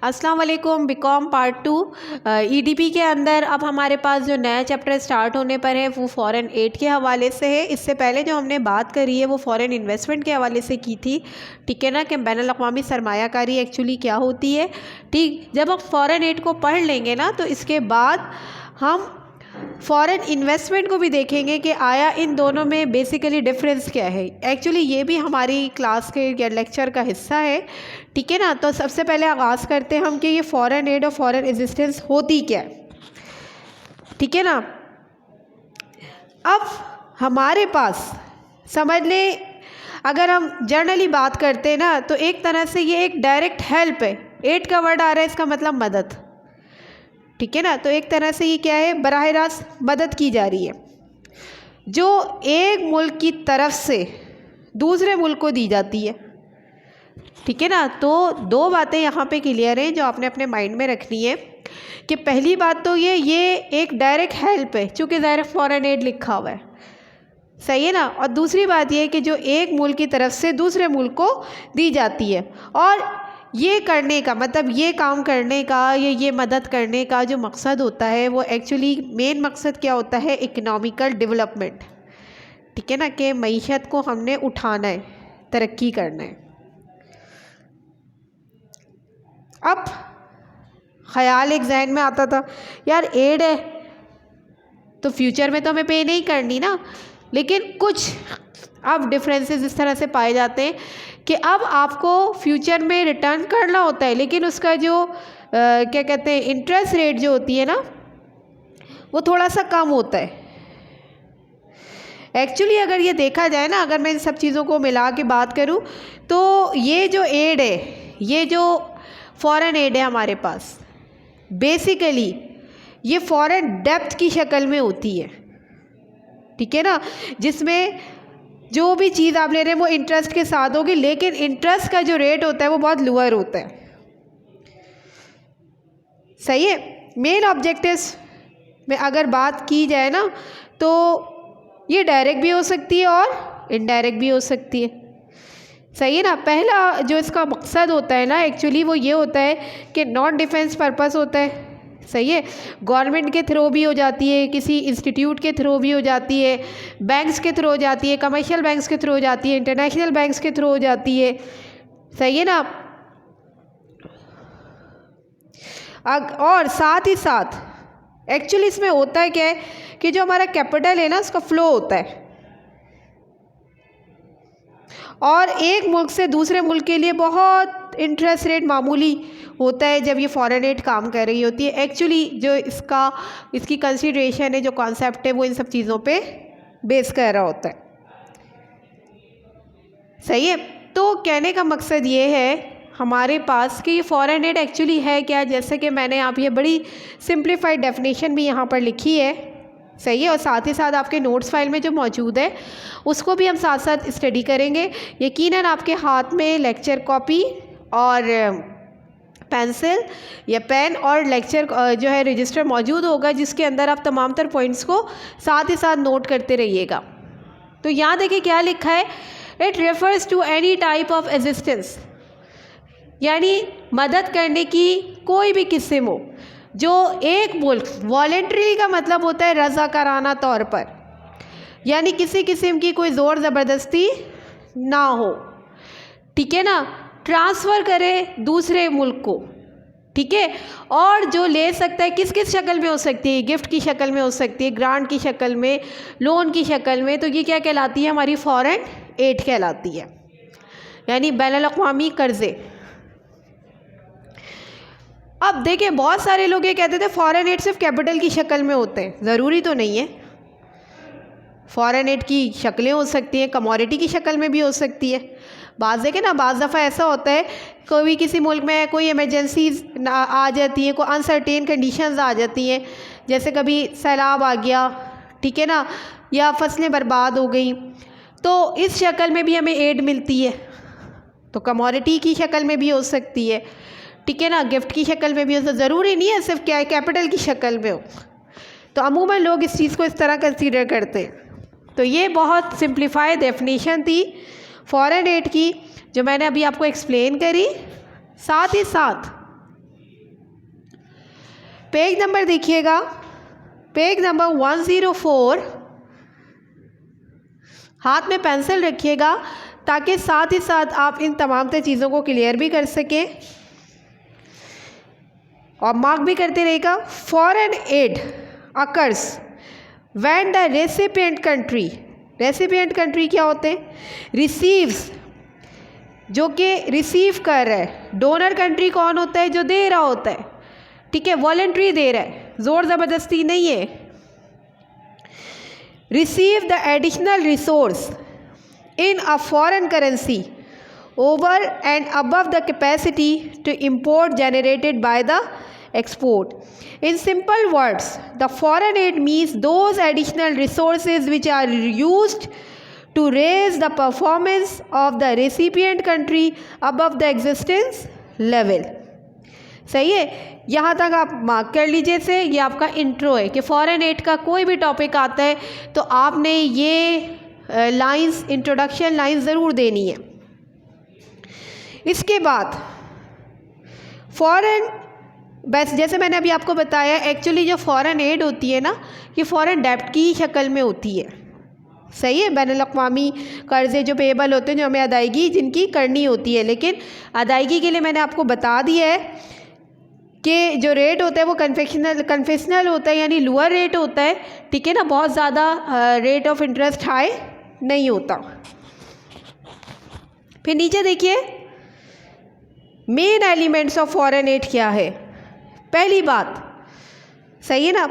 अस्सलाम वालेकुम। BCom part 2 EDP के अंदर अब हमारे पास जो नया चैप्टर स्टार्ट होने पर है वो फॉरेन एड के हवाले से है। इससे पहले जो हमने बात करी है वो फॉरेन इन्वेस्टमेंट के हवाले से की थी, ठीक है ना, कि बैनुल अक़वामी सरमायाकारी एक्चुअली क्या होती है। ठीक, जब हम फॉरेन एड को पढ़ लेंगे ना तो इसके बाद हम फॉरेन इन्वेस्टमेंट को भी देखेंगे कि आया इन दोनों में बेसिकली डिफरेंस क्या है। एक्चुअली ये भी हमारी क्लास के या लेक्चर का हिस्सा है, ठीक है ना। तो सबसे पहले आगाज़ करते हैं हम कि ये फॉरेन एड और फॉरेन असिस्टेंस होती क्या है, ठीक है ना। अब हमारे पास समझ लें, अगर हम जनरली बात करते हैं ना तो एक तरह से ये एक डायरेक्ट हेल्प है। एड का वर्ड आ रहा है, इसका मतलब मदद, ठीक है ना। तो एक तरह से ये क्या है, बराह रास्त मदद की जा रही है जो एक मुल्क की तरफ से दूसरे मुल्क को दी जाती है, ठीक है ना। तो दो बातें यहाँ पे क्लियर हैं जो आपने अपने माइंड में रखनी है कि पहली बात तो ये एक डायरेक्ट हेल्प है, चूँकि ज़ाहिर फॉरेन एड लिखा हुआ है, सही है ना। और दूसरी बात ये है कि जो एक मुल्क की तरफ से दूसरे मुल्क को दी जाती है, और ये करने का मतलब ये काम करने का ये मदद करने का जो मकसद होता है वो एक्चुअली मेन मकसद क्या होता है, इकोनॉमिकल डेवलपमेंट, ठीक है ना, कि मईशत को हमने उठाना है, तरक्की करना है। अब ख़याल एक जहन में आता था, यार एड है तो फ्यूचर में तो हमें पे नहीं करनी ना, लेकिन कुछ अब डिफरेंसेस इस तरह से पाए जाते हैं कि अब आपको फ्यूचर में रिटर्न करना होता है, लेकिन उसका जो क्या कहते हैं इंटरेस्ट रेट जो होती है ना वो थोड़ा सा कम होता है। एक्चुअली अगर ये देखा जाए ना, अगर मैं इन सब चीज़ों को मिला के बात करूँ तो ये जो एड है, ये जो फॉरेन एड है हमारे पास, बेसिकली ये फॉरेन डेब्ट की शक्ल में होती है, ठीक है ना, जिसमें जो भी चीज़ आप ले रहे हैं वो इंटरेस्ट के साथ होगी, लेकिन इंटरेस्ट का जो रेट होता है वो बहुत लोअर होता है, सही है। मेन ऑब्जेक्टिव्स में अगर बात की जाए ना तो ये डायरेक्ट भी हो सकती है और इनडायरेक्ट भी हो सकती है, सही है ना। पहला जो इसका मकसद होता है ना एक्चुअली वो ये होता है कि नॉन डिफेंस पर्पस होता है, सही है। गवर्नमेंट के थ्रू भी हो जाती है, किसी इंस्टीट्यूट के थ्रू भी हो जाती है, बैंक्स के थ्रू हो जाती है, कमर्शियल बैंक्स के थ्रू हो जाती है, इंटरनेशनल बैंक्स के थ्रू हो जाती है, सही है ना। और साथ ही साथ एक्चुअली इसमें होता है क्या है कि जो हमारा कैपिटल है ना उसका फ्लो होता है, और एक मुल्क से दूसरे मुल्क के लिए बहुत इंटरेस्ट रेट मामूली होता है जब ये फॉरेन एड काम कर रही होती है। एक्चुअली जो इसकी कंसीडरेशन है, जो कॉन्सेप्ट है, वो इन सब चीज़ों पे बेस कर रहा होता है, सही है। तो कहने का मकसद ये है हमारे पास कि ये फॉरेन एड एक्चुअली है क्या, जैसे कि मैंने आप ये बड़ी सिंप्लीफाइड डेफिनेशन भी यहाँ पर लिखी है, सही है। और साथ ही साथ आपके नोट्स फाइल में जो मौजूद है उसको भी हम साथ साथ स्टडी करेंगे। यकीनन आपके हाथ में लेक्चर कॉपी और पेंसिल या पेन और लेक्चर जो है रजिस्टर मौजूद होगा, जिसके अंदर आप तमाम तर पॉइंट्स को साथ ही साथ नोट करते रहिएगा। तो यहाँ देखिए क्या लिखा है, it refers to any type of assistance, यानी मदद करने की कोई भी किस्म हो जो एक मुल्क वॉलेंट्री का मतलब होता है रज़ाकाराना तौर पर, यानी किसी किस्म की कोई ज़ोर ज़बरदस्ती ना हो, ठीक है ना, ट्रांसफ़र करे दूसरे मुल्क को, ठीक है। और जो ले सकता है किस किस शक्ल में हो सकती है, गिफ्ट की शक्ल में हो सकती है, ग्रांट की शक्ल में, लोन की शक्ल में, तो ये क्या कहलाती है, हमारी फॉरेन एड कहलाती है, यानी बैनुल अक़वामी कर्ज़े। अब देखिए बहुत सारे लोग ये कहते थे फॉरेन एड सिर्फ कैपिटल की शक्ल में होते हैं, ज़रूरी तो नहीं है। फॉरेन एड की शक्लें हो सकती हैं, कमोडिटी की शक्ल में भी हो सकती है। बाज़ देखें ना, बाज़ दफ़ा ऐसा होता है कोई किसी मुल्क में कोई इमरजेंसीज आ जाती है, कोई अनसर्टेन कंडीशंस आ जाती हैं, जैसे कभी सैलाब आ गया, ठीक है ना, या फसलें बर्बाद हो गई, तो इस शक्ल में भी हमें एड मिलती है। तो कमोडिटी की शक्ल में भी हो सकती है, ठीक है ना, गिफ्ट की शक्ल में भी हो, ज़रूरी नहीं है सिर्फ क्या है कैपिटल की शक्ल में हो। तो अमूमन लोग इस चीज़ को इस तरह कंसीडर करते हैं। तो ये बहुत सिंप्लीफाइड डेफिनेशन थी फॉरेन एड की जो मैंने अभी आपको एक्सप्लेन करी। साथ ही साथ पेज नंबर देखिएगा, पेज नंबर 104। हाथ में पेंसिल रखिएगा ताकि साथ ही साथ आप इन तमाम चीज़ों को क्लियर भी कर सकें और मार्क भी करते रहेगा। Foreign add occurs when the recipient country, recipient country क्या होते हैं? रिसीव्स, जो कि रिसीव कर रहा है। डोनर कंट्री कौन होता है? जो दे रहा होता है, ठीक है, वॉलंटरी दे रहा है, ज़ोर ज़बरदस्ती नहीं है। Receive the additional resource in a foreign currency over and above the capacity to import generated by the export. In simple words, the foreign aid means those additional resources which are used to raise the performance of the recipient country above the existence level. सही है, यहाँ तक आप mark कर लीजिए। से ये आपका इंट्रो है कि फॉरेन एड का कोई भी टॉपिक आता है तो आपने ये लाइंस, इंट्रोडक्शन लाइंस ज़रूर देनी है। इसके बाद फॉरेन, बस जैसे मैंने अभी आपको बताया, एक्चुअली जो फॉरेन एड होती है ना, ये फॉरेन डेब्ट की शक्ल में होती है। सही है, बैनुल-अक़वामी कर्ज़े जो पेबल होते हैं, जो हमें अदायगी जिनकी करनी होती है, लेकिन अदायगी के लिए मैंने आपको बता दिया है कि जो रेट होता है वो कन्फेशनल होता है, यानी लोअर रेट होता है, ठीक है ना, बहुत ज़्यादा रेट ऑफ इंटरेस्ट हाई नहीं होता। फिर नीचे देखिए, main elements of foreign add क्या है। पहली बात, सही है ना,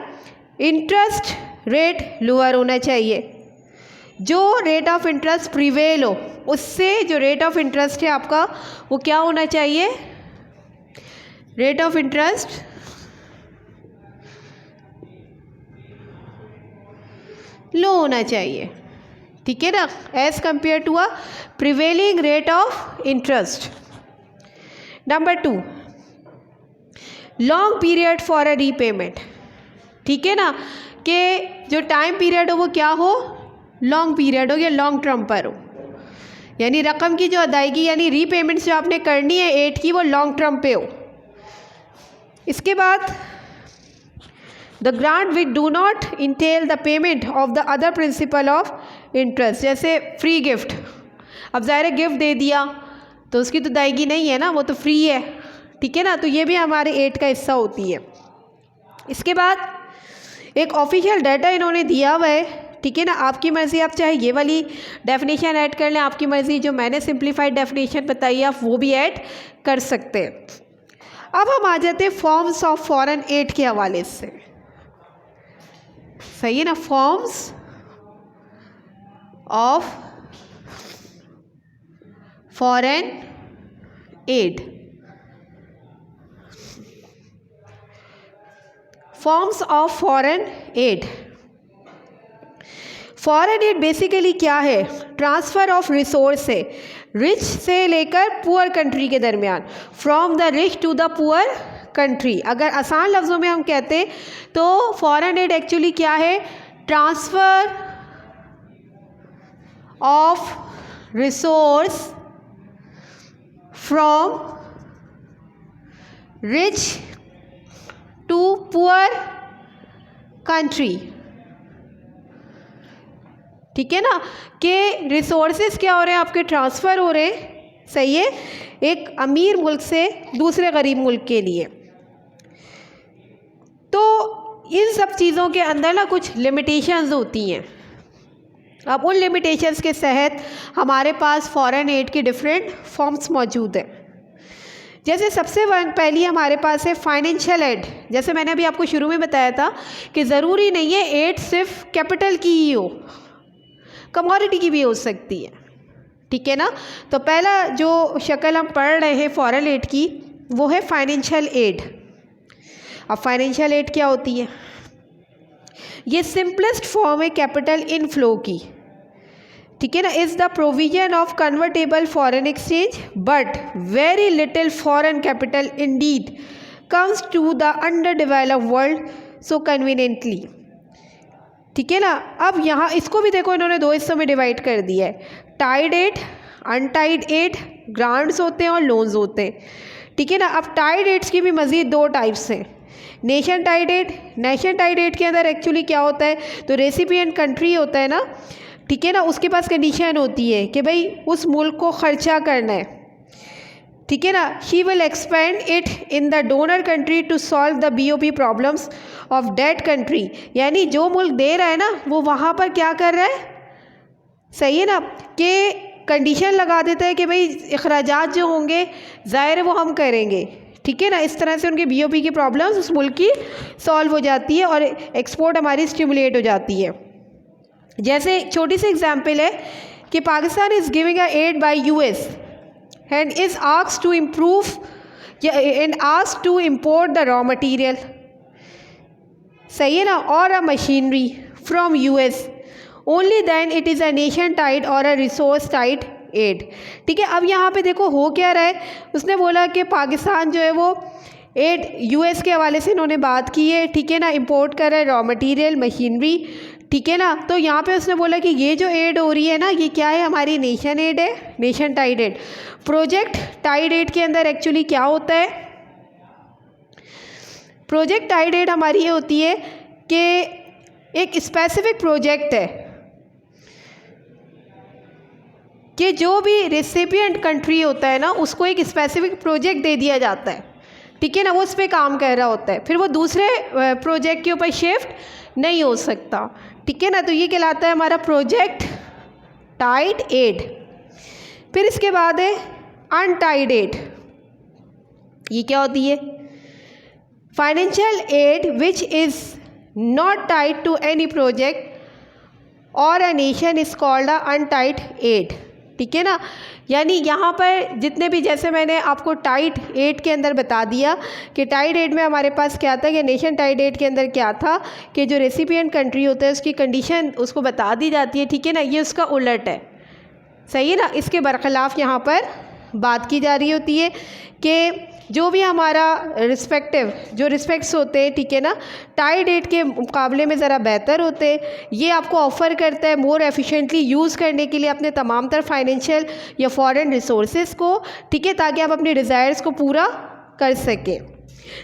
इंटरेस्ट रेट लोअर होना चाहिए। जो रेट ऑफ इंटरेस्ट प्रिवेल हो, उससे जो रेट ऑफ इंटरेस्ट है आपका वो क्या होना चाहिए? रेट ऑफ इंटरेस्ट लो होना चाहिए, ठीक है ना, as compared to a prevailing rate of interest. Number 2, long period for a repayment, ठीक है ना, कि जो टाइम पीरियड हो वो क्या हो? लॉन्ग पीरियड हो या लॉन्ग टर्म पर हो, यानी रकम की जो अदायगी यानी रीपेमेंट्स जो आपने करनी है एड की, वो लॉन्ग टर्म पे हो। इसके बाद the grant which do not Intel the payment of the other principle of interest, जैसे फ्री गिफ्ट। अब ज़ाहिर गिफ्ट दे दिया तो उसकी तो अदायगी नहीं है ना, वो तो फ्री है, ठीक है ना, तो ये भी हमारे एड का हिस्सा होती है। इसके बाद एक ऑफिशियल डाटा इन्होंने दिया हुआ है, ठीक है ना, आपकी मर्ज़ी, आप चाहे ये वाली डेफिनेशन ऐड कर लें, आपकी मर्ज़ी, जो मैंने सिंप्लीफाइड डेफिनेशन बताई आप वो भी ऐड कर सकते हैं। अब हम आ जाते हैं फॉर्म्स ऑफ फॉरेन एड के हवाले से। सही है ना, forms of foreign aid. Forms of foreign aid. Foreign aid basically क्या है? ट्रांसफ़र ऑफ रिसोर्स है, रिच से लेकर पुअर कंट्री के दरमियान, from the rich to the poor country. अगर आसान लफ्ज़ों में हम कहते तो फॉरेन एड एक्चुअली क्या है? Transfer of resource from rich to poor country, ठीक है ना, कि रिसोर्सेज क्या हो रहे हैं आपके? ट्रांसफ़र हो रहे हैं, सही है, एक अमीर मुल्क से दूसरे गरीब मुल्क के लिए। तो इन सब चीज़ों के अंदर ना कुछ लिमिटेशंस होती हैं। अब उन लिमिटेशंस के तहत हमारे पास फॉरेन एड के डिफरेंट फॉर्म्स मौजूद हैं। जैसे सबसे पहली हमारे पास है फाइनेंशियल एड। जैसे मैंने अभी आपको शुरू में बताया था कि ज़रूरी नहीं है एड सिर्फ कैपिटल की ही हो, कमोडिटी की भी हो सकती है, ठीक है ना। तो पहला जो शक्ल हम पढ़ रहे हैं फॉरेन एड की वो है फाइनेंशियल एड। अब फाइनेंशियल एड क्या होती है? ये सिंपलेस्ट फॉर्म है कैपिटल इनफ्लो की, ठीक है ना। Is the provision of convertible foreign exchange but very little foreign capital indeed comes to the under developed world so conveniently, ठीक है ना। अब यहाँ इसको भी देखो इन्होंने दो हिस्सों में डिवाइड कर दिया है, tied aid, untied aid, grants होते हैं और लोन्स होते हैं, ठीक है ना। अब टाइड एड्स की भी मज़ीद दो टाइप्स हैं, नेशन टाइड एड के अंदर एक्चुअली क्या होता है, तो रेसिपिएंट कंट्री होता है ना, ठीक है ना, उसके पास कंडीशन होती है कि भाई उस मुल्क को ख़र्चा करना है, ठीक है ना। She will expend it in the donor country to solve the BOP problems of that country, यानी जो मुल्क दे रहा है ना वो वहाँ पर क्या कर रहा है, सही है ना, कि कंडीशन लगा देता है कि भाई अखराजात जो होंगे ज़ाहिर है वो हम करेंगे, ठीक है ना। इस तरह से उनके BOP की प्रॉब्लम्स उस मुल्क की सॉल्व हो जाती है और एक्सपोर्ट हमारी स्टिमुलेट हो जाती है। जैसे छोटी सी एग्जांपल है कि Pakistan is giving a aid by US and is asked to improve and asked to import the raw material, सही है ना, और a machinery from US, only then it is a nation tied or a resource tied aid, ठीक है। अब यहाँ पे देखो हो क्या रहा है, उसने बोला कि पाकिस्तान जो है वो एड US के हवाले से इन्होंने बात की है, ठीक है ना, इंपोर्ट कर रहा है रॉ मटेरियल, मशीनरी, ठीक है ना। तो यहाँ पे उसने बोला कि ये जो एड हो रही है ना ये क्या है, हमारी नेशन एड है, nation tied aid. Project tied aid के अंदर एक्चुअली क्या होता है, प्रोजेक्ट टाइड एड हमारी ये होती है कि एक स्पेसिफिक प्रोजेक्ट है कि जो भी रेसिपिएंट कंट्री होता है ना उसको एक स्पेसिफिक प्रोजेक्ट दे दिया जाता है, ठीक है ना, वो उस पर काम कर रहा होता है, फिर वो दूसरे प्रोजेक्ट के ऊपर शिफ्ट नहीं हो सकता, ठीक है ना। तो ये कहलाता है हमारा प्रोजेक्ट टाइड एड। फिर इसके बाद है अनटाइड एड। ये क्या होती है, financial aid which is not tied to any project और a nation is called a untied aid, ठीक है ना। यानी यहाँ पर जितने भी, जैसे मैंने आपको टाइड एड के अंदर बता दिया कि टाइड एड में हमारे पास क्या था, कि नेशन टाइड एड के अंदर क्या था कि जो रेसिपिएंट कंट्री होता है उसकी कंडीशन उसको बता दी जाती है, ठीक है ना, ये उसका उलट है, सही है ना। इसके बरखिलाफ़ यहाँ पर बात की जा रही होती है कि जो भी हमारा रिस्पेक्टिव जो रिस्पेक्ट्स होते हैं, ठीक है ना, टाइड एड के मुकाबले में ज़रा बेहतर होते हैं, ये आपको ऑफ़र करता है मोर एफिशिएंटली यूज़ करने के लिए अपने तमाम तर फाइनेंशियल या फॉरेन रिसोर्सेज को, ठीक है, ताकि आप अपने डिज़ायर्स को पूरा कर सकें।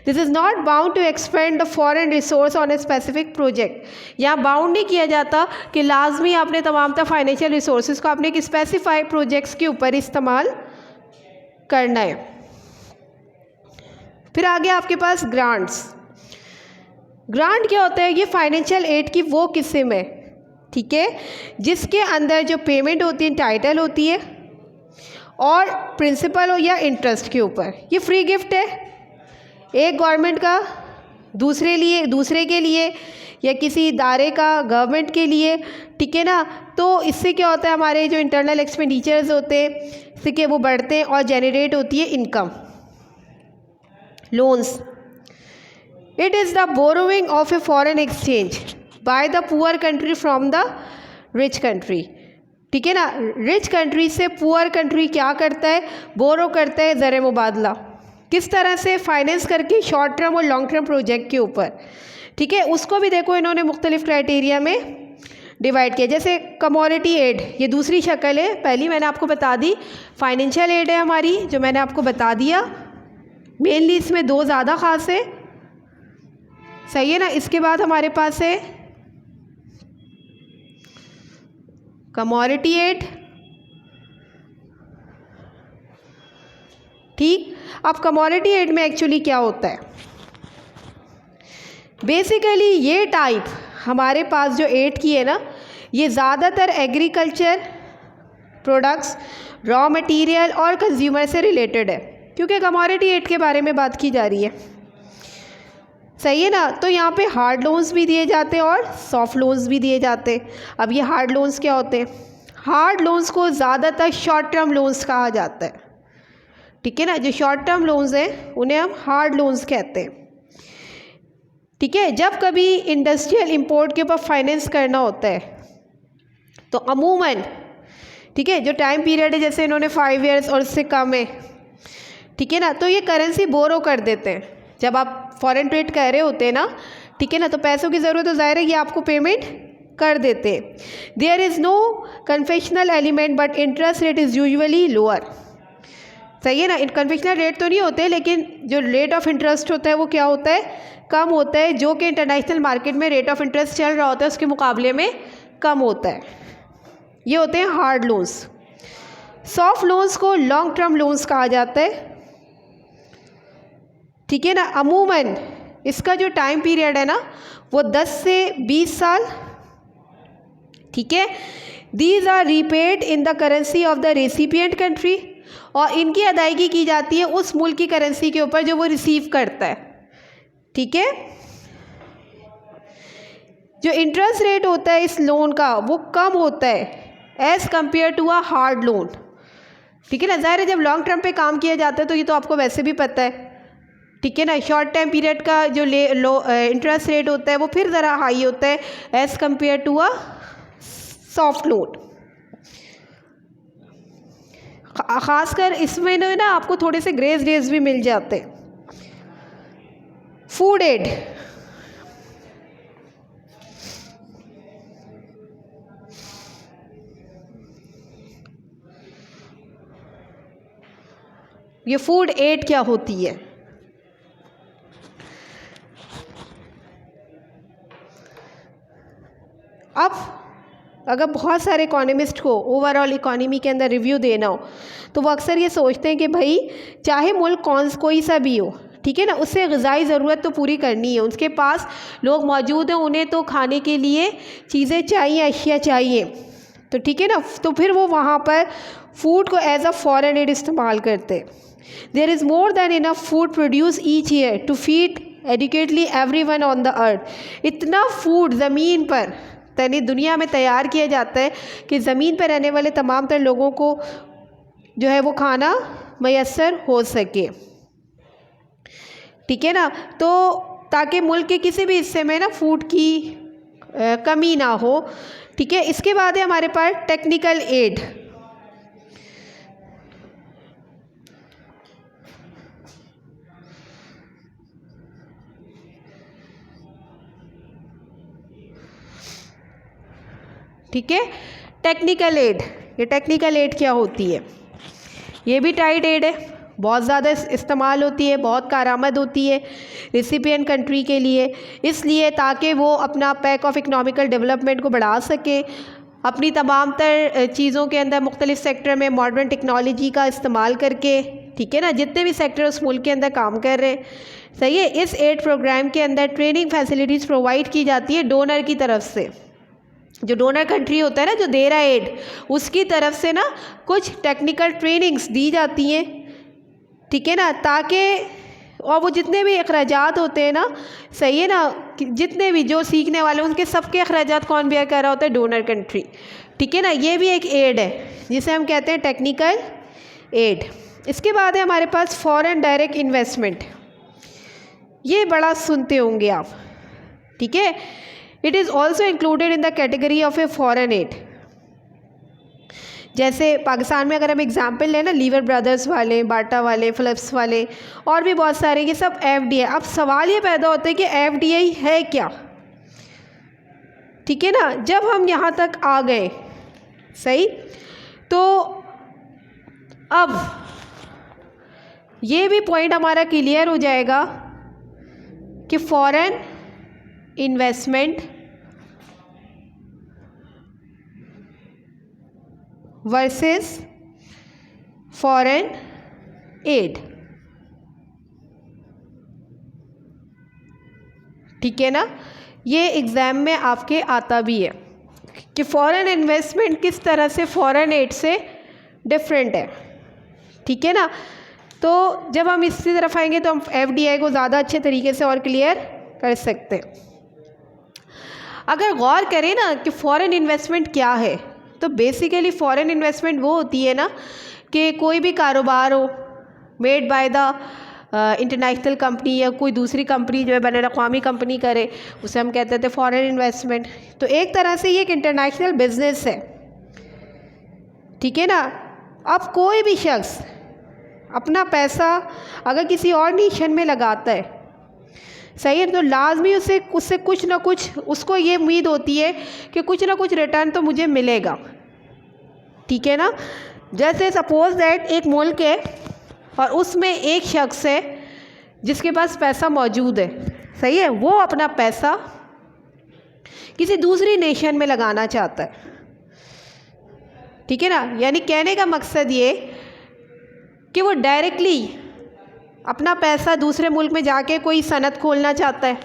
This is not bound to expend the foreign resource on a specific project. यहाँ बाउंड नहीं किया जाता कि लाजमी आपने तमाम तर फाइनेंशियल रिसोर्सेज को अपने एक स्पेसिफाइड प्रोजेक्ट्स के ऊपर इस्तेमाल करना है। फिर आगे आपके पास ग्रांट्स। ग्रांट क्या होता है, ये फाइनेंशियल एड की वो किस्म है, ठीक है, जिसके अंदर जो पेमेंट होती है टाइटल होती है और प्रिंसिपल हो या इंटरेस्ट के ऊपर, ये फ्री गिफ्ट है एक गवर्नमेंट का दूसरे के लिए या किसी इदारे का गवर्नमेंट के लिए, ठीक है ना। तो इससे क्या होता है, हमारे जो इंटरनल एक्सपेंडिचर्स होते हैं इससे कि वो बढ़ते हैं और जनरेट होती है income. Loans, it is the borrowing of a foreign exchange by the poor country from the rich country, ठीक है ना। रिच कंट्री से पुअर कंट्री क्या करता है, बोरो करता है ज़र मुबादला, किस तरह से, फाइनेंस करके शॉर्ट टर्म और लॉन्ग टर्म प्रोजेक्ट के ऊपर, ठीक है। उसको भी देखो इन्होंने मुख्तलिफ क्राइटेरिया में डिवाइड किया। जैसे कमोडिटी एड, ये दूसरी शक्ल है, पहली मैंने आपको बता दी फाइनेंशियल एड है हमारी, जो मैंने आपको बता दिया, मेनली इसमें दो ज़्यादा ख़ास है, सही है ना। इसके बाद हमारे पास है कमोडिटी एड, ठीक। अब कमोडिटी एड में एक्चुअली क्या होता है, बेसिकली ये टाइप हमारे पास जो एड की है ना, ये ज़्यादातर एग्रीकल्चर प्रोडक्ट्स, रॉ मटेरियल और कंज्यूमर से रिलेटेड है, क्योंकि कमोडिटी एड के बारे में बात की जा रही है, सही है ना। तो यहाँ पे हार्ड लोन्स भी दिए जाते हैं और सॉफ्ट लोन्स भी दिए जाते हैं। अब ये हार्ड लोन्स क्या होते हैं, हार्ड लोन्स को ज़्यादातर शॉर्ट टर्म लोन्स कहा जाता है, ठीक है ना। जो शॉर्ट टर्म लोन्स हैं उन्हें हम हार्ड लोन्स कहते हैं, ठीक है। जब कभी इंडस्ट्रियल इंपोर्ट के ऊपर फाइनेंस करना होता है तो अमूमन, ठीक है, जो टाइम पीरियड है जैसे इन्होंने 5 ईयर्स और उससे कम है, ठीक है ना, तो ये करेंसी बोरो कर देते हैं। जब आप फॉरेन ट्रेड कर रहे होते हैं ना, ठीक है ना, तो पैसों की ज़रूरत तो ज़ाहिर है ये आपको पेमेंट कर देते हैं। There is no concessional element but interest rate is usually lower. सही है ना। कन्वेंशनल रेट तो नहीं होते, लेकिन जो रेट ऑफ इंटरेस्ट होता है वो क्या होता है, कम होता है, जो कि इंटरनेशनल मार्केट में रेट ऑफ इंटरेस्ट चल रहा होता है उसके मुकाबले में कम होता है। ये होते हैं हार्ड लोन्स। सॉफ्ट लोन्स को लॉन्ग टर्म लोन्स कहा जाता है, ठीक है ना। अमूमन इसका जो टाइम पीरियड है ना वो 10 से 20 साल, ठीक है। These are repaid in the currency of the recipient country, और इनकी अदायगी की जाती है उस मुल्क की करेंसी के ऊपर जो वो रिसीव करता है, ठीक है। जो इंटरेस्ट रेट होता है इस लोन का वो कम होता है as compared to a hard loan, ठीक है ना। ज़ाहिर है जब लॉन्ग टर्म पे काम किया जाता है तो ये तो आपको वैसे भी पता है, ठीक है ना। शॉर्ट टाइम पीरियड का जो इंटरेस्ट रेट होता है वो फिर ज़रा हाई होता है as compared to a soft loan. ख़ासकर इसमें ना आपको थोड़े से ग्रेस डेज भी मिल जाते हैं। फूड एड, ये फूड एड क्या होती है? अब अगर बहुत सारे इकोनॉमिस्ट को ओवरऑल इकोनॉमी के अंदर रिव्यू देना हो तो वो अक्सर ये सोचते हैं कि भाई चाहे मुल्क कोई सा भी हो, ठीक है ना, उससे ग़िज़ाई ज़रूरत तो पूरी करनी है। उसके पास लोग मौजूद हैं, उन्हें तो खाने के लिए चीज़ें चाहिए, अशिया चाहिए, तो ठीक है ना। तो फिर वो वहाँ पर फूड को एज अ फॉरेन एड इस्तेमाल करते। There is more than enough food produce each year to feed adequately everyone on the earth. इतना फूड ज़मीन पर यानी दुनिया में तैयार किया जाता है कि ज़मीन पर रहने वाले तमाम तर लोगों को जो है वो खाना मैसर हो सके, ठीक है ना। तो ताकि मुल्क के किसी भी हिस्से में ना फूड की कमी ना हो, ठीक है। इसके बाद है हमारे पास टेक्निकल एड। ठीक है, टेक्निकल एड। ये टेक्निकल एड क्या होती है? ये भी टाइट एड है, बहुत ज़्यादा इस्तेमाल होती है, बहुत कारआमद होती है रेसिपिएंट कंट्री के लिए, इसलिए ताकि वो अपना पैक ऑफ इकनॉमिकल डेवलपमेंट को बढ़ा सके, अपनी तमाम तर चीज़ों के अंदर मुख्तलिफ सेक्टर में मॉडर्न टेक्नोलॉजी का इस्तेमाल करके, ठीक है ना, जितने भी सेक्टर उस मुल्क के अंदर काम कर रहे हैं, सही है। इस एड प्रोग्राम के अंदर ट्रेनिंग फैसिलिटीज़ प्रोवाइड की जाती है डोनर की तरफ से। जो डोनर कंट्री होता है ना, जो दे रहा है एड, उसकी तरफ से ना कुछ टेक्निकल ट्रेनिंग्स दी जाती हैं, ठीक है ना, ताकि और वो जितने भी अखराजात होते हैं ना, सही है ना, जितने भी जो सीखने वाले उनके सबके अखराजात कौन बेयर कर रहा होता है? डोनर कंट्री, ठीक है ना। ये भी एक एड है जिसे हम कहते हैं टेक्निकल एड। इसके बाद है हमारे पास फॉरेन डायरेक्ट इन्वेस्टमेंट। ये बड़ा सुनते होंगे आप, ठीक है। It is also included in the category of a foreign add. जैसे पाकिस्तान में अगर हम एग्जांपल लें ना, लीवर ब्रदर्स वाले, बाटा वाले, फिलिप्स वाले और भी बहुत सारे, ये सब एफडीआई। अब सवाल ये पैदा होता है कि एफडीआई है क्या, ठीक है ना। जब हम यहाँ तक आ गए, सही, तो अब ये भी पॉइंट हमारा क्लियर हो जाएगा कि foreign investment versus foreign add, ठीक है ना। ये एग्ज़ाम में आपके आता भी है कि फॉरेन इन्वेस्टमेंट किस तरह से फॉरेन एड से डिफरेंट है, ठीक है ना। तो जब हम इसकी तरफ आएंगे तो हम एफडीआई को ज़्यादा अच्छे तरीके से और क्लियर कर सकते हैं। अगर गौर करें ना कि फ़ॉरेन इन्वेस्टमेंट क्या है, तो बेसिकली फ़ॉरेन इन्वेस्टमेंट वो होती है ना कि कोई भी कारोबार हो made by the international company या कोई दूसरी कंपनी जो है बैनुल अक़वामी कंपनी करे, उसे हम कहते थे फॉरेन इन्वेस्टमेंट। तो एक तरह से ये एक इंटरनेशनल बिजनेस है, ठीक है ना। अब कोई भी शख्स अपना पैसा अगर किसी और नेशन में लगाता है, सही है, तो लाजमी उससे कुछ ना कुछ उसको ये उम्मीद होती है कि कुछ ना कुछ रिटर्न तो मुझे मिलेगा, ठीक है ना। जैसे सपोज दैट एक मुल्क है, और उसमें एक शख्स है जिसके पास पैसा मौजूद है, सही है, वो अपना पैसा किसी दूसरी नेशन में लगाना चाहता है, ठीक है ना। यानी कहने का मकसद ये कि वो डायरेक्टली अपना पैसा दूसरे मुल्क में जाके कोई सनत खोलना चाहता है,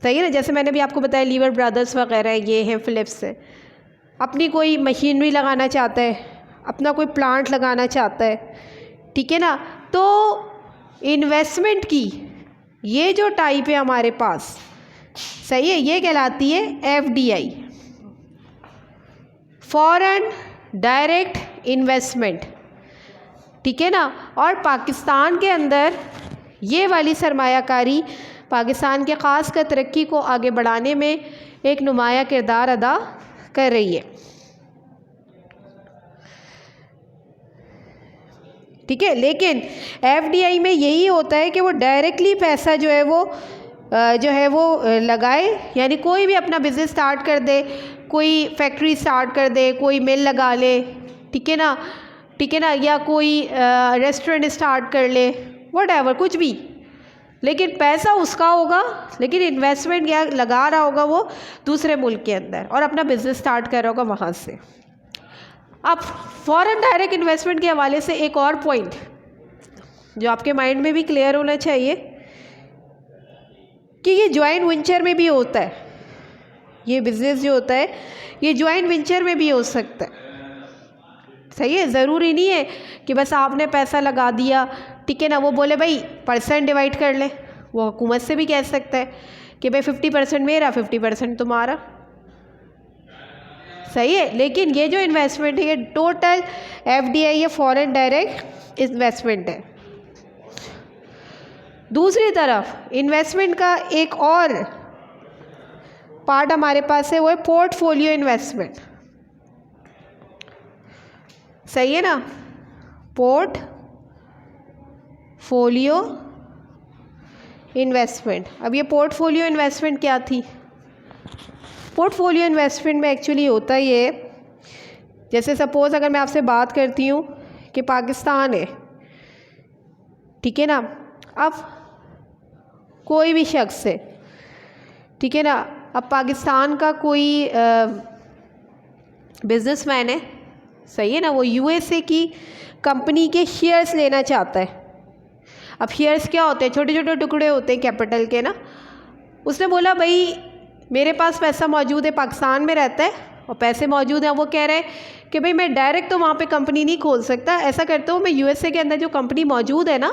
सही है ना। जैसे मैंने भी आपको बताया लीवर ब्रदर्स वगैरह ये हैं, फिलिप्स है, अपनी कोई मशीनरी लगाना चाहता है, अपना कोई प्लांट लगाना चाहता है, ठीक है ना। तो इन्वेस्टमेंट की ये जो टाइप है हमारे पास, सही है, ये कहलाती है FDI, फॉरेन डायरेक्ट इन्वेस्टमेंट, ठीक है ना। और पाकिस्तान के अंदर ये वाली सरमायाकारी पाकिस्तान के ख़ास कर तरक्की को आगे बढ़ाने में एक नुमाया किरदार अदा कर रही है, ठीक है। लेकिन FDI में यही होता है कि वो डायरेक्टली पैसा जो है वो लगाए, यानी कोई भी अपना बिज़नेस स्टार्ट कर दे, कोई फैक्ट्री स्टार्ट कर दे, कोई मिल लगा ले, ठीक है ना, ठीक है ना, या कोई रेस्टोरेंट स्टार्ट कर ले, व्हाटएवर, कुछ भी, लेकिन पैसा उसका होगा, लेकिन इन्वेस्टमेंट क्या लगा रहा होगा वो दूसरे मुल्क के अंदर और अपना बिज़नेस स्टार्ट कर रहा होगा वहाँ से। अब फॉरेन डायरेक्ट इन्वेस्टमेंट के हवाले से एक और पॉइंट जो आपके माइंड में भी क्लियर होना चाहिए कि ये जॉइंट वेंचर में भी होता है, ये बिज़नेस जो होता है ये जॉइंट वेंचर में भी हो सकता है, सही है। ज़रूरी नहीं है कि बस आपने पैसा लगा दिया, ठीक है ना, वो बोले भाई परसेंट डिवाइड कर ले, वो हुकूमत से भी कह सकता है कि भाई 50% मेरा 50% तुम्हारा, सही है। लेकिन ये जो इन्वेस्टमेंट है ये टोटल FDI ये फॉरेन डायरेक्ट इन्वेस्टमेंट है। दूसरी तरफ इन्वेस्टमेंट का एक और पार्ट हमारे पास है, वो है पोर्टफोलियो इन्वेस्टमेंट, सही है ना, पोर्टफोलियो इन्वेस्टमेंट। अब ये पोर्टफोलियो इन्वेस्टमेंट क्या थी? पोर्टफोलियो इन्वेस्टमेंट में एक्चुअली होता ये, जैसे सपोज़ अगर मैं आपसे बात करती हूँ कि पाकिस्तान है, ठीक है ना, अब कोई भी शख्स है, ठीक है ना, अब पाकिस्तान का कोई बिजनेसमैन है, सही है ना, वो USA की कंपनी के शेयर्स लेना चाहता है। अब शेयर्स क्या होते हैं? छोटे छोटे टुकड़े होते हैं कैपिटल के ना। उसने बोला भाई मेरे पास पैसा मौजूद है, पाकिस्तान में रहता है और पैसे मौजूद हैं। वो कह रहे हैं कि भाई मैं डायरेक्ट तो वहाँ पे कंपनी नहीं खोल सकता, ऐसा करता हूँ मैं USA के अंदर जो कंपनी मौजूद है ना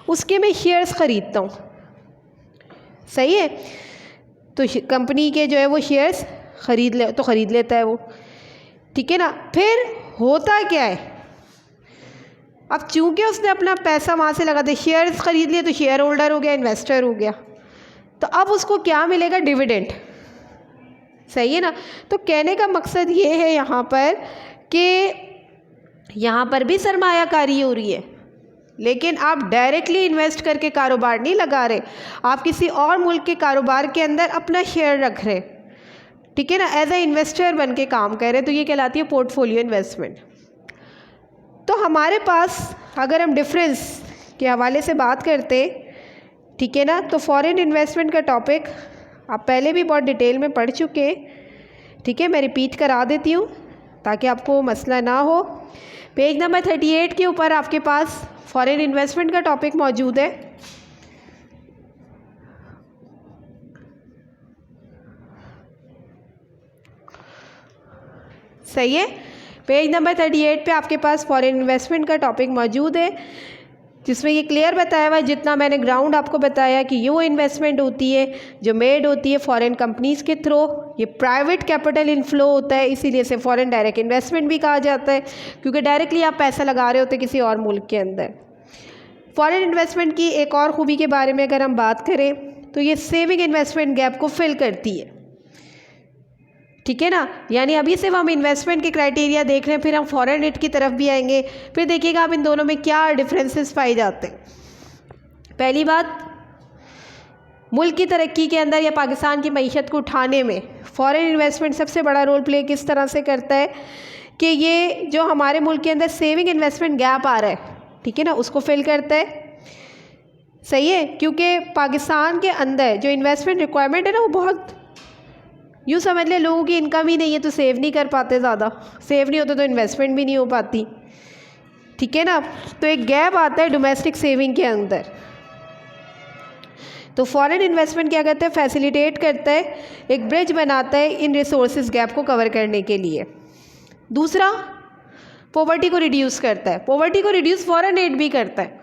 उसके मैं शेयर्स ख़रीदता हूँ, सही है। तो कंपनी के जो है वो शेयर्स ख़रीद लेता है वो, ठीक है ना। फिर होता क्या है, अब चूंकि उसने अपना पैसा वहाँ से लगा दिया, शेयर्स ख़रीद लिए, तो शेयर होल्डर हो गया, इन्वेस्टर हो गया, तो अब उसको क्या मिलेगा? डिविडेंड, सही है ना। तो कहने का मकसद ये है यहाँ पर कि यहाँ पर भी सरमायाकारी हो रही है, लेकिन आप डायरेक्टली इन्वेस्ट करके कारोबार नहीं लगा रहे, आप किसी और मुल्क के कारोबार के अंदर अपना शेयर रख रहे, ठीक है ना, एज ए इन्वेस्टर बन के काम कर रहे हैं। तो ये कहलाती है पोर्टफोलियो इन्वेस्टमेंट। तो हमारे पास अगर हम डिफरेंस के हवाले से बात करते, ठीक है ना, तो फॉरेन इन्वेस्टमेंट का टॉपिक आप पहले भी बहुत डिटेल में पढ़ चुके हैं, ठीक है, मैं रिपीट करा देती हूँ ताकि आपको मसला ना हो। पेज नंबर 38 के ऊपर आपके पास फॉरेन इन्वेस्टमेंट का टॉपिक मौजूद है। सही है, पेज नंबर 38 पे आपके पास फॉरेन इन्वेस्टमेंट का टॉपिक मौजूद है, जिसमें ये क्लियर बताया हुआ है, जितना मैंने ग्राउंड आपको बताया कि ये वो इन्वेस्टमेंट होती है जो मेड होती है फॉरेन कंपनीज़ के थ्रू। ये प्राइवेट कैपिटल इनफ्लो होता है, इसीलिए से फॉरेन डायरेक्ट इन्वेस्टमेंट भी कहा जाता है, क्योंकि डायरेक्टली आप पैसा लगा रहे होते किसी और मुल्क के अंदर। फॉरेन इन्वेस्टमेंट की एक और खूबी के बारे में अगर हम बात करें तो ये सेविंग इन्वेस्टमेंट गैप को फिल करती है, ठीक है ना। यानी अभी सिर्फ हम इन्वेस्टमेंट के क्राइटेरिया देख रहे हैं, फिर हम फॉरेन रेट की तरफ भी आएंगे, फिर देखिएगा आप इन दोनों में क्या डिफरेंसेस पाए जाते हैं। पहली बात, मुल्क की तरक्की के अंदर या पाकिस्तान की मईशत को उठाने में फॉरेन इन्वेस्टमेंट सबसे बड़ा रोल प्ले किस तरह से करता है कि ये जो हमारे मुल्क के अंदर सेविंग इन्वेस्टमेंट गैप आ रहा है, ठीक है ना, उसको फिल करता है। सही है, क्योंकि पाकिस्तान के अंदर जो इन्वेस्टमेंट रिक्वायरमेंट है ना वो बहुत, यूँ समझ ले लोगों की इनकम ही नहीं है तो सेव नहीं कर पाते, ज़्यादा सेव नहीं होता तो इन्वेस्टमेंट भी नहीं हो पाती, ठीक है ना। तो एक गैप आता है डोमेस्टिक सेविंग के अंदर। तो फॉरेन इन्वेस्टमेंट क्या करता है, फैसिलिटेट करता है, एक ब्रिज बनाता है इन रिसोर्सेज गैप को कवर करने के लिए। दूसरा, पॉवर्टी को रिड्यूस करता है। पॉवर्टी को रिड्यूस फॉरेन एड भी करता है,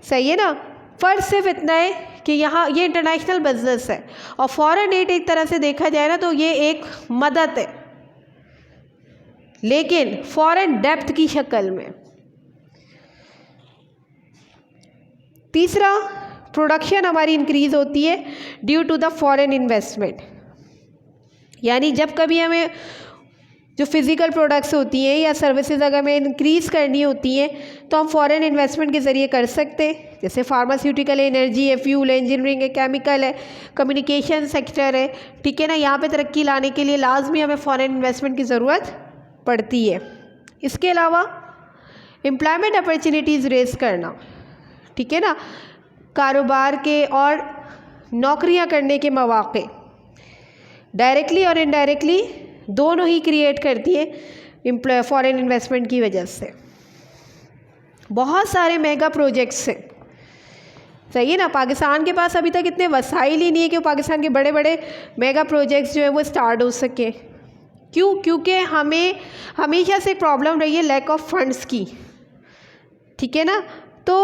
सही है ना। फ़र्क सिर्फ इतना है कि यहाँ ये इंटरनेशनल बिजनेस है और फॉरेन एड एक तरह से देखा जाए ना तो ये एक मदद है, लेकिन फॉरेन डेप्थ की शक्ल में। तीसरा, प्रोडक्शन हमारी इंक्रीज़ होती है due to the foreign investment. यानी जब कभी हमें जो फिज़िकल प्रोडक्ट्स होती हैं या सर्विसेज अगर हमें इंक्रीज़ करनी होती हैं तो हम फॉरेन इन्वेस्टमेंट के ज़रिए कर सकते हैं। जैसे फार्मास्यूटिकल, एनर्जी है, फ्यूल, इंजीनियरिंग है, केमिकल है, कम्युनिकेशन सेक्टर है, ठीक है ना। यहाँ पे तरक्की लाने के लिए लाजमी हमें फॉरेन इन्वेस्टमेंट की ज़रूरत पड़ती है। इसके अलावा एम्प्लॉयमेंट अपॉर्चुनिटीज़ रेज़ करना, ठीक है ना, कारोबार के और नौकरियां करने के मौक़े डायरेक्टली और इनडायरेक्टली दोनों ही क्रिएट करती है फॉरेन इन्वेस्टमेंट की वजह से। बहुत सारे मेगा प्रोजेक्ट्स हैं, सही है ना। पाकिस्तान के पास अभी तक इतने वसाइल ही नहीं है कि पाकिस्तान के बड़े बड़े मेगा प्रोजेक्ट्स जो है वो स्टार्ट हो सके। क्यों? क्योंकि हमें हमेशा से प्रॉब्लम रही है लैक ऑफ फंड्स की, ठीक है ना। तो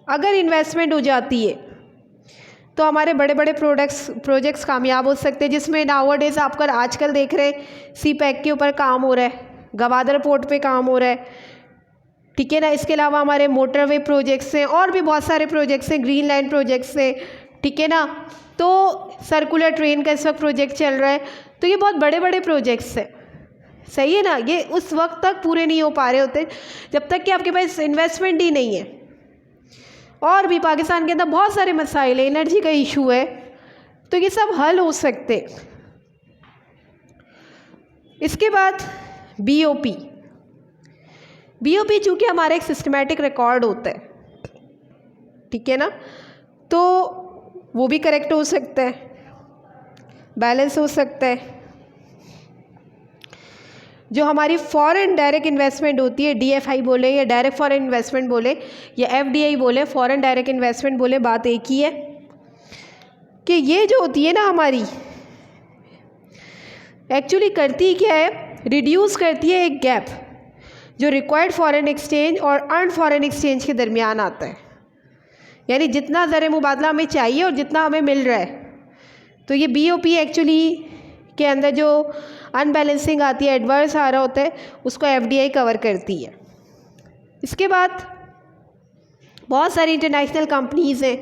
अगर इन्वेस्टमेंट हो जाती है तो हमारे बड़े बड़े प्रोजेक्ट्स कामयाब हो सकते हैं, जिसमें नाउअडेज़ आपका आजकल देख रहे हैं सी पैक के ऊपर काम हो रहा है, गवादर पोर्ट पे काम हो रहा है, ठीक है ना। इसके अलावा हमारे मोटरवे प्रोजेक्ट्स हैं और भी बहुत सारे प्रोजेक्ट्स हैं, ग्रीन लाइन प्रोजेक्ट्स हैं, ठीक है ना। तो सर्कुलर ट्रेन का इस वक्त प्रोजेक्ट चल रहा है, तो ये बहुत बड़े बड़े प्रोजेक्ट्स हैं, सही है ना। ये उस वक्त तक पूरे नहीं हो पा रहे होते जब तक कि आपके पास इन्वेस्टमेंट ही नहीं है। और भी पाकिस्तान के अंदर बहुत सारे मसाइल हैं, एनर्जी का इशू है, तो ये सब हल हो सकते। इसके बाद बीओपी चूँकि हमारा एक सिस्टमेटिक रिकॉर्ड होता है, ठीक है ना, तो वो भी करेक्ट हो सकता है, बैलेंस हो सकता है। जो हमारी फॉरेन डायरेक्ट इन्वेस्टमेंट होती है, DFI बोले या डायरेक्ट फॉरेन इन्वेस्टमेंट बोले या FDI बोले, फॉरेन डायरेक्ट इन्वेस्टमेंट बोले, बात एक ही है कि ये जो होती है ना हमारी, एक्चुअली करती क्या है, रिड्यूस करती है एक गैप जो रिक्वायर्ड फॉरेन एक्सचेंज और अर्न फॉरेन एक्सचेंज के दरमियान आता है। यानी जितना ज़र मुबादला हमें चाहिए और जितना हमें मिल रहा है, तो ये BOP एक्चुअली के अंदर जो अनबैलेंसिंग आती है, एडवर्स आ रहा होता है, उसको FDI कवर करती है। इसके बाद बहुत सारी इंटरनेशनल कंपनीज़ हैं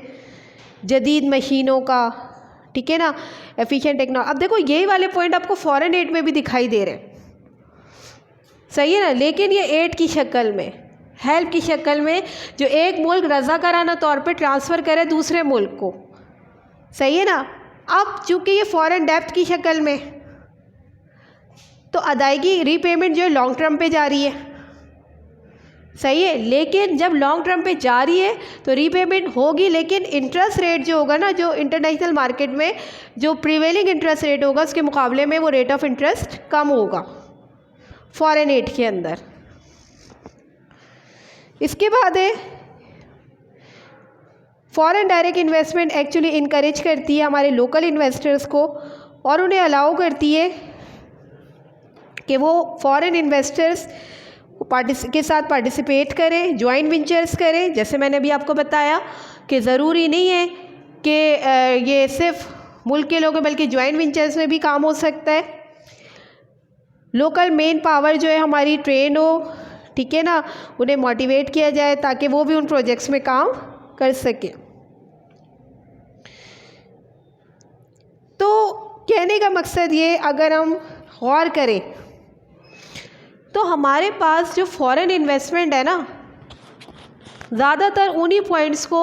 जदीद मशीनों का, ठीक है ना, एफिशिएंट टेक्नोलॉजी। अब देखो यही वाले पॉइंट आपको फॉरेन एड में भी दिखाई दे रहे हैं, सही है ना, लेकिन ये एड की शक्ल में, हेल्प की शक्ल में, जो एक मुल्क रज़ाकाराना तौर पे ट्रांसफ़र करे दूसरे मुल्क को, सही है ना। अब चूँकि ये फॉरेन डेप्थ की शक्ल में, तो अदायगी रीपेमेंट जो है लॉन्ग टर्म पे जा रही है, सही है। लेकिन जब लॉन्ग टर्म पे जा रही है तो रीपेमेंट होगी, लेकिन इंटरेस्ट रेट जो होगा ना, जो इंटरनेशनल मार्केट में जो प्रिवेलिंग इंटरेस्ट रेट होगा उसके मुकाबले में वो रेट ऑफ इंटरेस्ट कम होगा फॉरेन एड के अंदर। इसके बाद है foreign direct investment actually encourage करती है हमारे लोकल इन्वेस्टर्स को और उन्हें अलाउ करती है कि वो फॉरेन इन्वेस्टर्स के साथ पार्टिसिपेट करें, जॉइंट वेंचर्स करें। जैसे मैंने अभी आपको बताया कि ज़रूरी नहीं है कि ये सिर्फ मुल्क के लोग हैं, बल्कि जॉइंट वेंचर्स में भी काम हो सकता है। लोकल मेन पावर जो है हमारी ट्रेन हो, ठीक है ना, उन्हें मोटिवेट किया जाए ताकि वो भी उन प्रोजेक्ट्स में काम कर सके। तो कहने का मकसद ये, अगर हम गौर करें तो हमारे पास जो फॉरेन इन्वेस्टमेंट है ना, ज़्यादातर उन्हीं पॉइंट्स को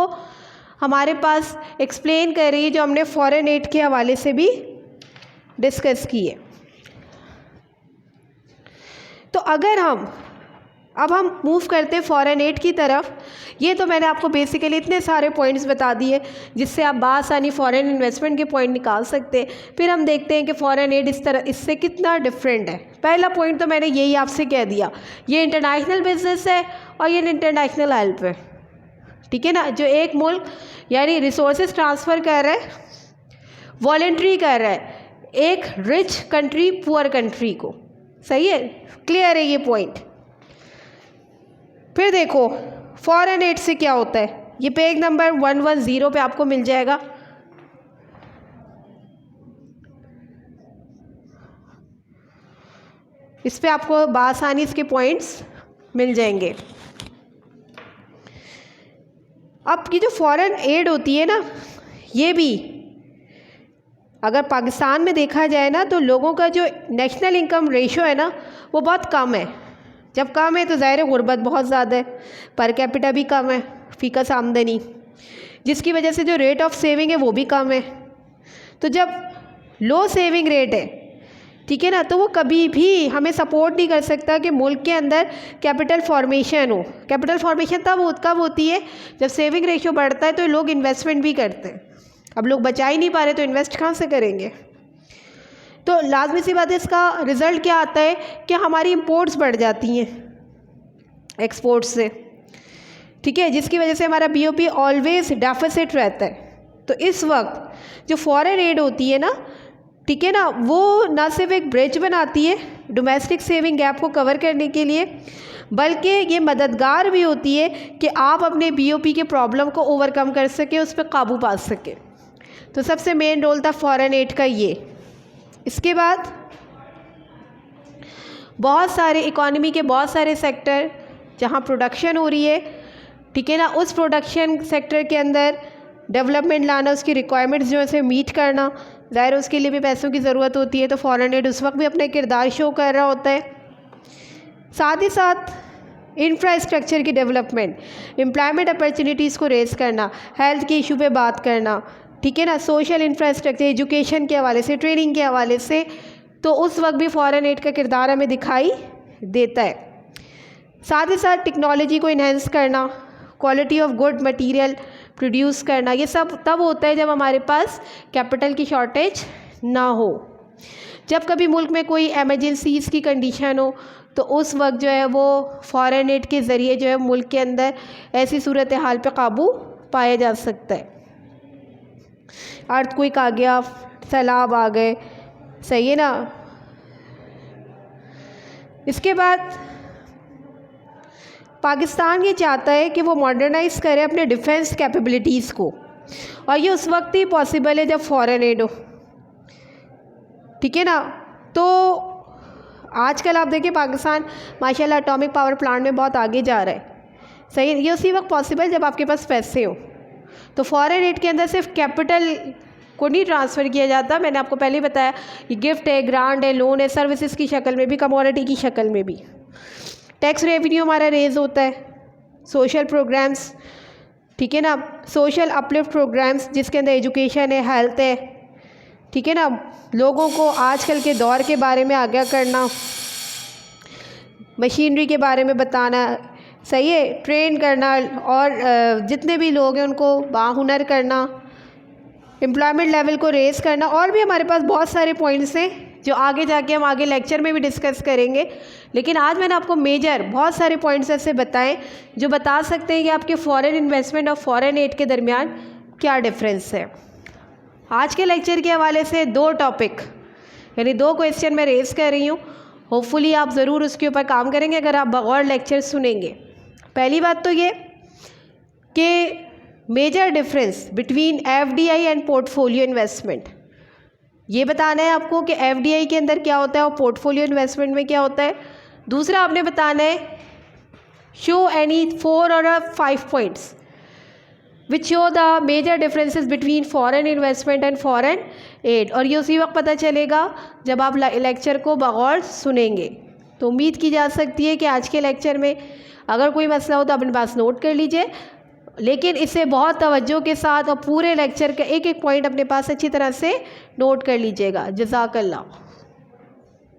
हमारे पास एक्सप्लेन कर रही है जो हमने फॉरेन एड के हवाले से भी डिस्कस किए। तो अगर हम अब हम मूव करते हैं फॉरेन एड की तरफ। ये तो मैंने आपको बेसिकली इतने सारे पॉइंट्स बता दिए जिससे आप बासानी फॉरेन इन्वेस्टमेंट के पॉइंट निकाल सकते हैं। फिर हम देखते हैं कि फॉरेन एड इस तरह इससे कितना डिफरेंट है। पहला पॉइंट तो मैंने यही आपसे कह दिया, ये इंटरनेशनल बिजनेस है और ये इंटरनेशनल हेल्प है, ठीक है ना। जो एक मुल्क यानी रिसोर्सेज ट्रांसफ़र कर रहा है, वॉलेंट्री कर रहा है एक रिच कंट्री पुअर कंट्री को, सही है, क्लियर है ये पॉइंट। फिर देखो फॉरेन एड से क्या होता है, ये पेज नंबर 110 पे आपको मिल जाएगा। इस पे आपको बासानी इसके पॉइंट्स मिल जाएंगे। अब की जो फॉरेन एड होती है ना, ये भी अगर पाकिस्तान में देखा जाए ना तो लोगों का जो नेशनल इनकम रेशो है ना वो बहुत कम है। जब कम है तो ज़ाहिर गुर्बत बहुत ज़्यादा है, पर कैपिटा भी कम है, फ़ीकस आमदनी, जिसकी वजह से जो रेट ऑफ सेविंग है वो भी कम है। तो जब लो सेविंग रेट है, ठीक है ना, तो वो कभी भी हमें सपोर्ट नहीं कर सकता कि मुल्क के अंदर कैपिटल फॉर्मेशन हो। कैपिटल फॉर्मेशन कब होती है, जब सेविंग रेशियो बढ़ता है तो लोग इन्वेस्टमेंट भी करते हैं। अब लोग बचा ही नहीं पा रहे तो इन्वेस्ट कहाँ से करेंगे। तो लाजमी सी बात है, इसका रिज़ल्ट क्या आता है कि हमारी इंपोर्ट्स बढ़ जाती हैं एक्सपोर्ट्स से, ठीक है, जिसकी वजह से हमारा BOP ऑलवेज डेफिसिट रहता है। तो इस वक्त जो फॉरेन एड होती है ना, ठीक है ना, वो ना सिर्फ एक ब्रिज बनाती है डोमेस्टिक सेविंग गैप को कवर करने के लिए, बल्कि ये मददगार भी होती है कि आप अपने BOP के प्रॉब्लम को ओवरकम कर सकें, उस पर काबू पा सकें। तो सबसे मेन रोल था फॉरेन एड का ये। इसके बाद बहुत सारे इकॉनमी के बहुत सारे सेक्टर जहाँ प्रोडक्शन हो रही है, ठीक है ना, उस प्रोडक्शन सेक्टर के अंदर डेवलपमेंट लाना, उसकी रिक्वायरमेंट्स जो है उसे मीट करना, ज़ाहिर उसके लिए भी पैसों की ज़रूरत होती है। तो फॉरेन एड उस वक्त भी अपना किरदार शो कर रहा होता है। साथ ही साथ इंफ्रास्ट्रक्चर की डेवलपमेंट, एम्प्लॉयमेंट अपॉर्चुनिटीज़ को रेज़ करना, हेल्थ के इशू पे बात करना, ठीक है ना, सोशल इंफ्रास्ट्रक्चर, एजुकेशन के हवाले से, ट्रेनिंग के हवाले से, तो उस वक्त भी फॉरेन एड का किरदार हमें दिखाई देता है। साथ ही साथ टेक्नोलॉजी को इन्हेंस करना, quality of good material produce करना, ये सब तब होता है जब हमारे पास कैपिटल की शॉर्टेज ना हो। जब कभी मुल्क में कोई एमरजेंसीज़ की कंडीशन हो तो उस वक्त जो है वो फॉरेन एड के ज़रिए जो है मुल्क के अंदर ऐसी सूरत हाल पे काबू पाया जा सकता है। अर्थक्वेक आ गया, सैलाब आ गए, सही है ना। इसके बाद पाकिस्तान ये चाहता है कि वो मॉडर्नाइज़ करे अपने डिफेंस कैपेबिलिटीज़ को, और ये उस वक्त ही पॉसिबल है जब फॉरेन एड हो, ठीक है ना। तो आजकल आप देखिए पाकिस्तान माशाल्लाह एटॉमिक पावर प्लांट में बहुत आगे जा रहा है, सही है। ये उसी वक्त पॉसिबल जब आपके पास पैसे हो। तो फॉरेन एड के अंदर सिर्फ कैपिटल को नहीं ट्रांसफ़र किया जाता, मैंने आपको पहले ही बताया, ये गिफ्ट है, ग्रांट है, लोन है, सर्विसेज की शक्ल में भी, कमोडिटी की शक्ल में भी। टैक्स रेवेन्यू हमारा रेज़ होता है, सोशल प्रोग्राम्स, ठीक है ना, सोशल अपलिफ्ट प्रोग्राम्स जिसके अंदर एजुकेशन है, हेल्थ है, ठीक है ना, लोगों को आजकल के दौर के बारे में आगाह करना, मशीनरी के बारे में बताना, सही है, ट्रेन करना, और जितने भी लोग हैं उनको बाहुनर करना, एम्प्लॉयमेंट लेवल को रेज़ करना, और भी हमारे पास बहुत सारे पॉइंट्स हैं जो आगे जाके हम आगे लेक्चर में भी डिस्कस करेंगे। लेकिन आज मैंने आपको मेजर बहुत सारे पॉइंट्स ऐसे बताएं जो बता सकते हैं कि आपके फॉरेन इन्वेस्टमेंट और फॉरेन एड के दरमियान क्या डिफरेंस है। आज के लेक्चर के हवाले से 2 टॉपिक यानी 2 क्वेश्चन मैं रेज़ कर रही हूँ, होपफुली आप ज़रूर उसके ऊपर काम करेंगे अगर आप बगौर लेक्चर सुनेंगे। पहली बात तो ये कि major difference between FDI and portfolio investment, ये बताना है आपको कि FDI के अंदर क्या होता है और पोर्टफोलियो इन्वेस्टमेंट में क्या होता है। दूसरा आपने बताना है शो एनी 4 और 5 points which show the major differences between foreign investment and foreign aid, और ये उसी वक्त पता चलेगा जब आप लेक्चर को बगौर सुनेंगे। तो उम्मीद की जा सकती है कि आज के लेक्चर में अगर कोई मसला हो तो अपने पास नोट कर लीजिए, लेकिन इसे बहुत तवज्जो के साथ और पूरे लेक्चर का एक एक पॉइंट अपने पास अच्छी तरह से नोट कर लीजिएगा। जज़ाकल्लाह।